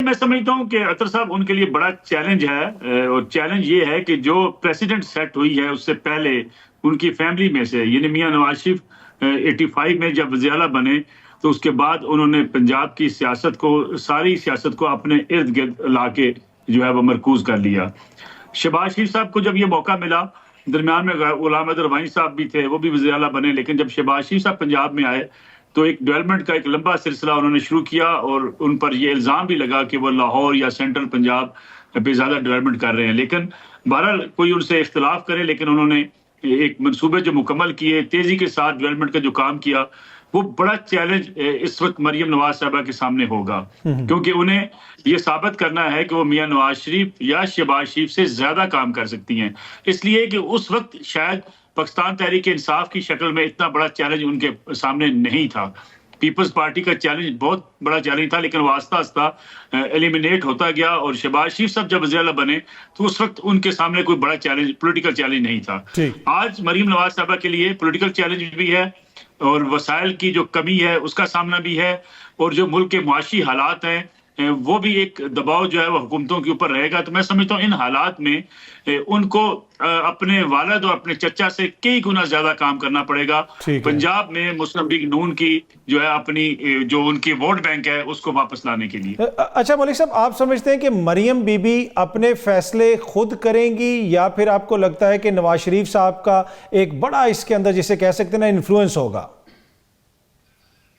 मैं समझता हूँ कि अतर साहब उनके लिए बड़ा चैलेंज है, और चैलेंज ये है कि जो प्रेसिडेंट सेट हुई है उससे पहले उनकी फैमिली में से, यानी मियां नवाज शरीफ 85 में जब वज़ीर आला बने, तो उसके बाद उन्होंने पंजाब की सियासत को, सारी सियासत को अपने इर्द गिर्द ला के जो है वो मरकूज कर लिया। शहबाज शरीफ साहब को जब ये मौका मिला, दरमियान में गुलाम अहमद रवानी साहब भी थे, वो भी वज़ीर आला बने, लेकिन जब शहबाज शरीफ साहब पंजाब में आए तो एक डेवलपमेंट का एक लंबा सिलसिला उन्होंने शुरू किया, और उन पर ये इल्ज़ाम भी लगा कि वो लाहौर या सेंट्रल पंजाब पे ज़्यादा डेवलपमेंट कर रहे हैं। लेकिन बहरहाल कोई उनसे इख्तिलाफ करे, लेकिन उन्होंने एक मंसूबे जो मुकम्मल किए, तेज़ी के साथ डेवलपमेंट का जो काम किया, वो बड़ा चैलेंज इस वक्त मरियम नवाज साहबा के सामने होगा, क्योंकि उन्हें ये साबित करना है कि वो मियां नवाज शरीफ या शहबाज शरीफ से ज्यादा काम कर सकती हैं। इसलिए कि उस वक्त शायद पाकिस्तान तहरीक इंसाफ की शक्ल में इतना बड़ा चैलेंज उनके सामने नहीं था। पीपल्स पार्टी का चैलेंज बहुत बड़ा चैलेंज था, लेकिन वो आस्ता आस्ता एलिमिनेट होता गया, और शहबाज शरीफ साहब जब वज़ीर आला बने तो उस वक्त उनके सामने कोई बड़ा चैलेंज, पॉलिटिकल चैलेंज नहीं था। आज मरियम नवाज साहबा के लिए पॉलिटिकल चैलेंज भी है, और वसाइल की जो कमी है उसका सामना भी है, और जो मुल्क के मुआशी हालात हैं वो भी एक दबाव जो है वो हुकूमतों के ऊपर रहेगा। तो मैं समझता हूँ इन हालात में उनको अपने वालिद और अपने चचा से कई गुना ज्यादा काम करना पड़ेगा। पंजाब में मुस्लिम लीग नून की जो है अपनी जो उनकी वोट बैंक है उसको वापस लाने के लिए। अच्छा मलिक साहब, आप समझते हैं कि मरियम बीबी अपने फैसले खुद करेंगी, या फिर आपको लगता है कि नवाज शरीफ साहब का एक बड़ा इसके अंदर जिसे कह सकते हैं ना इन्फ्लुएंस होगा?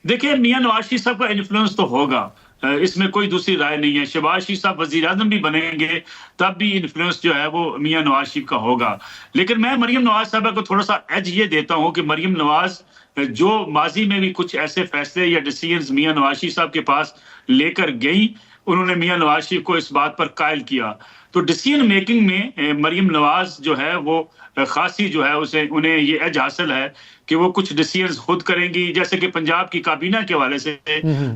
देखिए, मियां नवाज शरीफ साहब का इन्फ्लुएंस तो होगा, इसमें कोई दूसरी राय नहीं है। शहबाज शरीफ साहब वजीर आजम भी बनेंगे तब भी इन्फ्लुएंस जो है वो मियां नवाज शरीफ का होगा। लेकिन मैं मरियम नवाज साहबा को थोड़ा सा एज ये देता हूं कि मरियम नवाज जो माजी में भी कुछ ऐसे फैसले या डिसीजंस मियां नवाज शरीफ साहब के पास लेकर गई, उन्होंने मियां नवाज शरीफ को इस बात पर कायल किया। तो डिसीजन मेकिंग में मरियम नवाज जो है वो खासी जो है उसे उन्हें ये एज हासिल है कि वो कुछ डिसीजंस खुद करेंगी। जैसे कि पंजाब की काबीना के हवाले से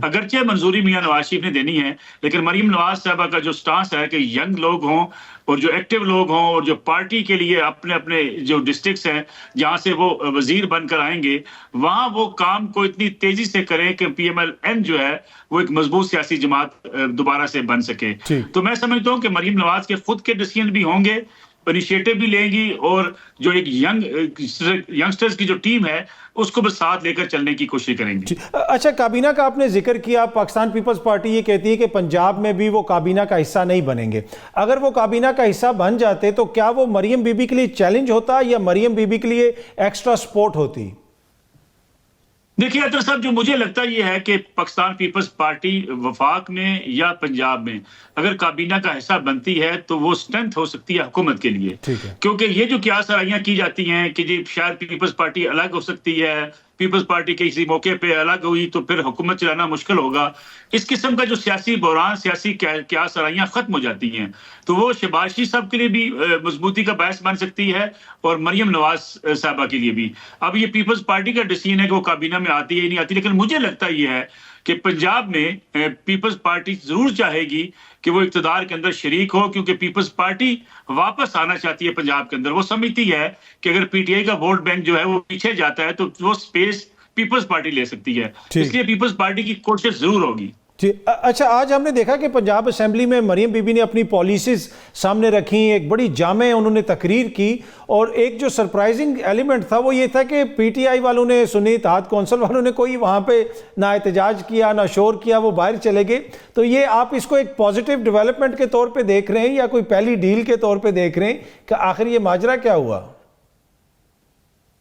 अगरचे मंजूरी मियां नवाज शरीफ ने देनी है, लेकिन मरियम नवाज साहबा का जो स्टांस है कि यंग लोग हों और जो एक्टिव लोग हों, और जो पार्टी के लिए अपने अपने जो डिस्ट्रिक्ट्स हैं जहां से वो वजीर बनकर आएंगे, वहां वो काम को इतनी तेजी से करें कि PMLN जो है वो एक मजबूत सियासी जमात दोबारा से बन सके। तो मैं समझता हूँ कि मरियम नवाज के खुद के डिसीजन भी होंगे, इनिशिएटिव भी लेंगी, और जो एक यंगस्टर्स की जो टीम है उसको भी साथ लेकर चलने की कोशिश करेंगे। अच्छा, काबीना का आपने जिक्र किया, पाकिस्तान पीपल्स पार्टी ये कहती है कि पंजाब में भी वो काबीना का हिस्सा नहीं बनेंगे। अगर वो काबीना का हिस्सा बन जाते तो क्या वो मरियम बीबी के लिए चैलेंज होता या मरियम बीबी के लिए एक्स्ट्रा सपोर्ट होती? देखिए अतर साहब, जो मुझे लगता ये है कि पाकिस्तान पीपल्स पार्टी वफाक में या पंजाब में अगर काबीना का हिस्सा बनती है तो वो स्ट्रेंथ हो सकती है हुकूमत के लिए। क्योंकि ये जो क्या सराहियां की जाती हैं कि जी शायद पीपल्स पार्टी अलग हो सकती है, पीपल्स पार्टी के किसी मौके पे अलग हुई तो फिर हुकूमत चलाना मुश्किल होगा, इस किस्म का जो सियासी बहरान, सियासी क्या सराहियां खत्म हो जाती हैं, तो वो शहबाज शरीफ साहब के लिए भी मजबूती का बायस बन सकती है और मरियम नवाज साहबा के लिए भी। अब ये पीपल्स पार्टी का डिसीजन है कि वो काबीना में आती है या नहीं आती, लेकिन मुझे लगता ये है कि पंजाब में पीपल्स पार्टी जरूर चाहेगी कि वो इक़्तिदार के अंदर शरीक हो, क्योंकि पीपल्स पार्टी वापस आना चाहती है पंजाब के अंदर। वो समझती है कि अगर PTI का वोट बैंक जो है वो पीछे जाता है तो वो स्पेस पीपल्स पार्टी ले सकती है, इसलिए पीपल्स पार्टी की कोशिश जरूर होगी। अच्छा, आज हमने देखा कि पंजाब असेंबली में मरियम बीबी ने अपनी पॉलिसीज सामने रखी, एक बड़ी जामे उन्होंने तकरीर की, और एक जो सरप्राइजिंग एलिमेंट था वो ये था कि PTI वालों ने, सुन्नी इत्तेहाद कौंसिल वालों ने कोई वहाँ पे ना एहतजाज किया ना शोर किया, वो बाहर चले गए। तो ये आप इसको एक पॉजिटिव डेवलपमेंट के तौर पर देख रहे हैं या कोई पहली डील के तौर पर देख रहे हैं कि आखिर ये माजरा क्या हुआ?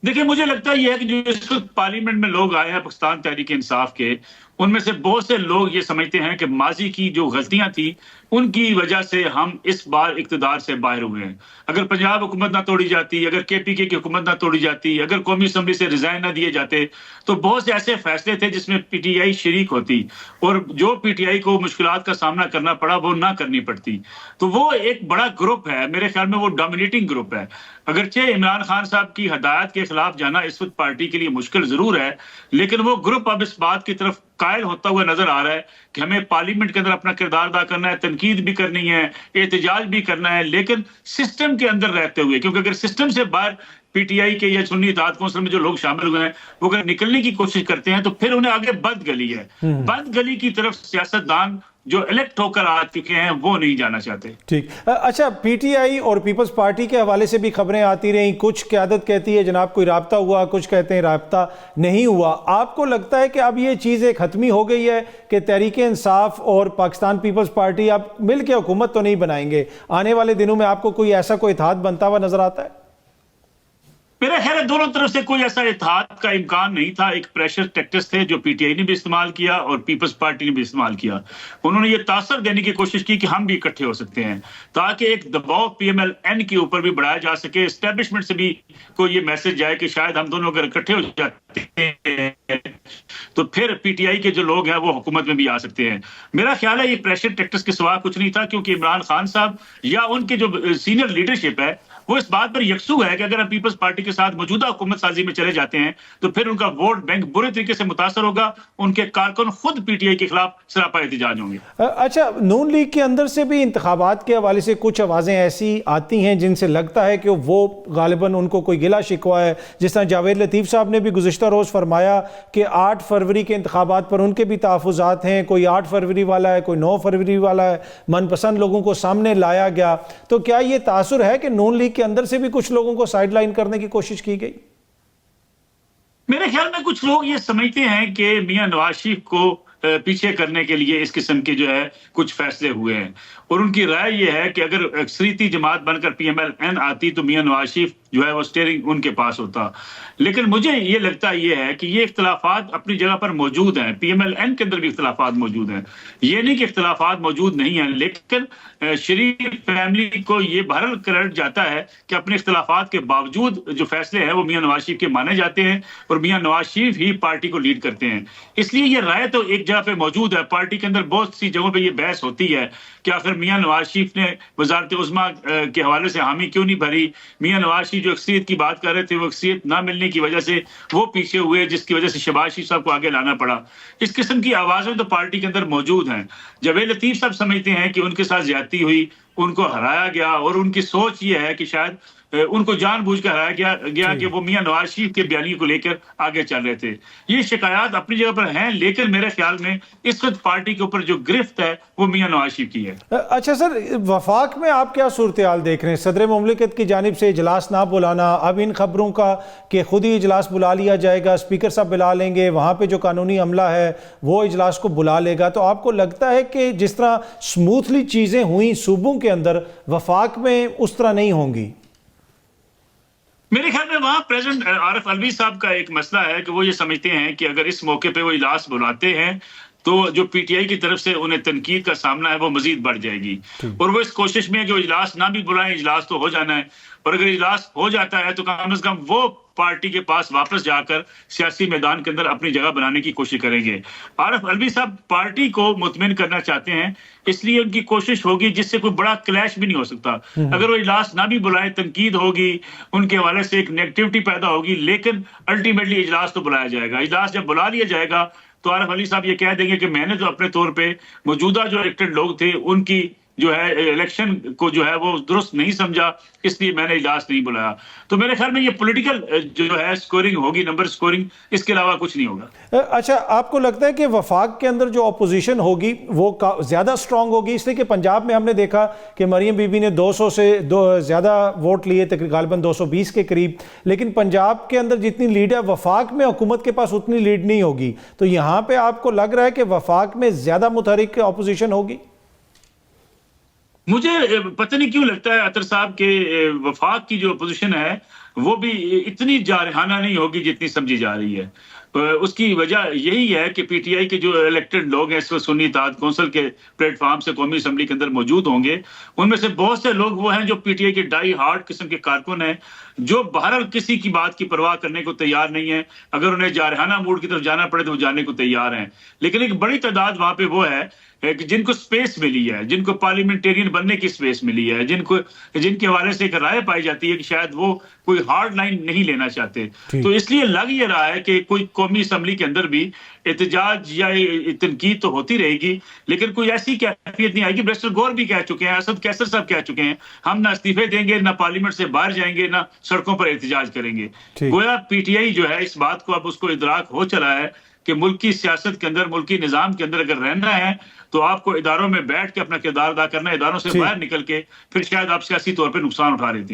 देखिए, मुझे लगता है है कि जो इस वक्त पार्लियामेंट में लोग आए हैं पाकिस्तान तहरीक इंसाफ के, उनमें से बहुत से लोग ये समझते हैं कि माजी की जो गलतियां थी उनकी वजह से हम इस बार इक़्तिदार से बाहर हुए हैं। अगर पंजाब हुकूमत ना तोड़ी जाती, अगर KPK की हुकूमत ना तोड़ी जाती, अगर कौमी असम्बली से रिजाइन ना दिए जाते, तो बहुत से ऐसे फैसले थे जिसमें PTI शरीक होती, और जो PTI को मुश्किलात का सामना करना पड़ा वो ना करनी पड़ती। तो वो एक बड़ा ग्रुप है, मेरे ख्याल में वो डोमिनेटिंग ग्रुप है। अगरचे इमरान खान साहब की हदायत के खिलाफ जाना इस वक्त पार्टी के लिए मुश्किल जरूर है, लेकिन वो ग्रुप अब इस बात की तरफ कायल होता हुआ नजर आ रहा है कि हमें पार्लियामेंट के अंदर अपना किरदार अदा करना है, तनकीद भी करनी है, एहतजाज भी करना है, लेकिन सिस्टम के अंदर रहते हुए। क्योंकि अगर सिस्टम से बाहर PTI के या सुन्नी इत्तेहाद कौंसिल में जो लोग शामिल हुए हैं वो अगर निकलने की कोशिश करते हैं तो फिर उन्हें आगे बद गली है। बद गली की तरफ सियासतदान जो इलेक्ट होकर आ चुके हैं वो नहीं जाना चाहते। ठीक। अच्छा, पीटीआई और पीपल्स पार्टी के हवाले से भी खबरें आती रहीं, कुछ क़यादत कहती है जनाब कोई राब्ता हुआ, कुछ कहते हैं राब्ता नहीं हुआ। आपको लगता है कि अब ये चीज़ एक ख़त्मी हो गई है कि तहरीक इंसाफ और पाकिस्तान पीपल्स पार्टी अब मिल के हुकूमत तो नहीं बनाएंगे, आने वाले दिनों में आपको कोई ऐसा कोई इत्तेहाद बनता हुआ नजर आता है? मेरा ख्याल है दोनों तरफ से कोई ऐसा इत्तेहाद का इम्कान नहीं था। एक प्रेशर टैक्टिक्स थे जो पीटीआई ने भी इस्तेमाल किया और पीपल्स पार्टी ने भी इस्तेमाल किया। उन्होंने ये तासर देने की कोशिश की कि हम भी इकट्ठे हो सकते हैं, ताकि एक दबाव पीएमएल-एन के ऊपर भी बढ़ाया जा सके, एस्टेब्लिशमेंट से भी कोई ये मैसेज जाए कि शायद हम दोनों अगर इकट्ठे हो जाते हैं तो फिर पीटीआई के जो लोग हैं वो हुकूमत में भी आ सकते हैं। मेरा ख्याल है ये प्रेशर टैक्टिक्स के सिवा कुछ नहीं था, क्योंकि इमरान खान साहब या उनके जो सीनियर लीडरशिप है वो इस बात पर यकसू है कि अगर हम पीपल्स पार्टी के साथ मौजूदा हुकूमत साजी में चले जाते हैं तो फिर उनका वोट बैंक बुरे तरीके से मुतासर होगा, उनके कारकुन खुद पीटीआई के खिलाफ सरापा एहतजाज होंगे। अच्छा, नून लीग के अंदर से भी इंतखाबात के हवाले से कुछ आवाज़ें ऐसी आती हैं जिनसे लगता है कि वो गालिबन उनको कोई गिला शिकवा है। जिस तरह जावेद लतीफ़ साहब ने भी गुज़िश्ता रोज़ फरमाया कि 8 फरवरी के इंतखाबात पर उनके भी तहफ़्फ़ुज़ात हैं, कोई 8 फरवरी वाला है, कोई 9 फरवरी वाला है, मनपसंद लोगों को सामने लाया गया। तो क्या ये तासुर है कि नून लीग के अंदर से भी कुछ लोगों को साइडलाइन करने की कोशिश की गई? मेरे ख्याल में कुछ लोग ये समझते हैं कि मियां नवाज शरीफ को पीछे करने के लिए इस किस्म के जो है कुछ फैसले हुए हैं, और उनकी राय ये है कि अगर अक्सरियती जमात बनकर पीएमएल-एन आती तो मियां नवाज शरीफ जो है वो स्टीयरिंग उनके पास होता। लेकिन मुझे ये लगता ये है कि ये इख्तलाफात अपनी जगह पर मौजूद हैं, पीएमएल-एन के अंदर भी इख्तलाफात मौजूद हैं। ये नहीं कि इख्तलाफात मौजूद नहीं हैं, लेकिन शरीफ फैमिली को ये बहरहाल क्रेडिट जाता है कि अपने इख्तलाफात के बावजूद जो फैसले हैं वो मियां नवाज शरीफ के माने जाते हैं और मियां नवाज शरीफ ही पार्टी को लीड करते हैं। इसलिए ये राय तो एक जगह पे मौजूद है। पार्टी के अंदर बहुत सी जगहों पे ये बहस होती है कि आखिर मियां नवाज शरीफ ने वजारत उज़्मा के हवाले से हामी क्यों नहीं भरी। मियां नवाज शरीफ जो अक्सरियत की बात कर रहे थे वो अक्सरियत ना मिलने की वजह से वो पीछे हुए, जिसकी वजह से शहबाज शरीफ साहब को आगे लाना पड़ा। इस किस्म की आवाजें तो पार्टी के अंदर मौजूद हैं। जावेद लतीफ साहब समझते हैं कि उनके साथ ज्यादती हुई, उनको हराया गया, और उनकी सोच ये है कि शायद उनको जानबूझकर हराया गया कि वो मियां नवाज शरीफ के बयानी को लेकर आगे चल रहे थे। ये शिकायत अपनी जगह पर हैं, लेकिन मेरे ख्याल में इस वक्त पार्टी के ऊपर जो गिरफ्त है वो मियां नवाज शरीफ की है। अच्छा सर, वफाक में आप क्या सूरत हाल देख रहे हैं? सदर मुमलिकत की जानिब से इजलास ना बुलाना, अब इन खबरों का कि खुद ही इजलास बुला लिया जाएगा, स्पीकर साहब बुला लेंगे, वहाँ पे जो कानूनी अमला है वो इजलास को बुला लेगा, तो आपको लगता है कि जिस तरह स्मूथली चीज़ें हुई सूबों के अंदर, वफाक में उस तरह नहीं होंगी? मेरे ख्याल में वहां प्रेसिडेंट आरिफ अलवी साहब का एक मसला है कि वो ये समझते हैं कि अगर इस मौके पे वो इजलास बुलाते हैं तो जो पीटीआई की तरफ से उन्हें तनकीद का सामना है वो मजीद बढ़ जाएगी, और वो इस कोशिश में है कि वो इजलास ना भी बुलाएं, इजलास तो हो जाना है, और अगर इजलास हो जाता है तो कम से कम वो पार्टी के पास वापस जाकर सियासी मैदान के अंदर अपनी जगह बनाने की कोशिश करेंगे। आरिफ अलवी साहब पार्टी को मुतमिन करना चाहते हैं, इसलिए उनकी कोशिश होगी जिससे कोई बड़ा क्लैश भी नहीं हो सकता। अगर वो इजलास ना भी बुलाए, तनकीद होगी, उनके हवाले से एक नेगेटिविटी पैदा होगी, लेकिन अल्टीमेटली इजलास तो बुलाया जाएगा। इजलास जब बुला लिया जाएगा तो आरिफ अलवी साहब ये कह देंगे कि मैंने तो अपने तौर पे मौजूदा जो इलेक्टेड लोग थे उनकी जो है इलेक्शन को जो है वो दुरुस्त नहीं समझा, इसलिए मैंने इजलास नहीं बुलाया। तो मेरे ख्याल में ये पॉलिटिकल जो है स्कोरिंग होगी, नंबर स्कोरिंग, इसके अलावा कुछ नहीं होगा। अच्छा, आपको लगता है कि वफाक के अंदर जो अपोजिशन होगी वो ज़्यादा स्ट्रांग होगी? इसलिए कि पंजाब में हमने देखा कि मरियम बीबी ने 200 से ज़्यादा वोट लिए, तकरीबन 220 के करीब, लेकिन पंजाब के अंदर जितनी लीड है वफाक में हुकूमत के पास उतनी लीड नहीं होगी। तो यहाँ पे आपको लग रहा है कि वफाक में ज़्यादा मुतहरिक अपोजिशन होगी? मुझे पता नहीं क्यों लगता है अतर साहब के वफाक की जो पोजीशन है वो भी इतनी जारहाना नहीं होगी जितनी समझी जा रही है। उसकी वजह यही है कि पीटीआई के जो इलेक्टेड लोग हैं इस वक्त सुन्नी इत्तेहाद कौंसिल के प्लेटफॉर्म से कौमी असम्बली के अंदर मौजूद होंगे, उनमें से बहुत से लोग वो हैं जो पीटीआई के डाई हार्ड किस्म के कारकुन हैं, जो बहरहाल किसी की बात की परवाह करने को तैयार नहीं है। अगर उन्हें जारहाना मूड की तरफ जाना पड़े तो वो जाने को तैयार हैं, लेकिन एक बड़ी तादाद वहां पे वो है कि जिनको स्पेस मिली है, जिनको पार्लियामेंटेरियन बनने की स्पेस मिली है, जिनके हवाले से एक राय पाई जाती है कि शायद वो कोई हार्ड लाइन नहीं लेना चाहते। तो इसलिए लग ये रहा है कि कोई कौमी असम्बली के अंदर भी एहतजाज या तनकीद तो होती रहेगी, लेकिन कोई ऐसी कैफियत नहीं आएगी। बैरिस्टर गौर भी कह चुके हैं, असद कैसर साहब कह चुके हैं, हम ना इस्तीफे देंगे, ना पार्लियामेंट से बाहर जाएंगे, ना सड़कों पर एहतजाज करेंगे। गोया पीटीआई जो है इस बात को अब उसको इदराक हो चला है कि मुल्की सियासत के अंदर, मुल्की निजाम के अंदर अगर रहना है तो आपको इदारों में बैठ के अपना किरदार अदा करना है, इदारों से बाहर निकल के फिर शायद आप सियासी तौर पर नुकसान उठा लेते हैं।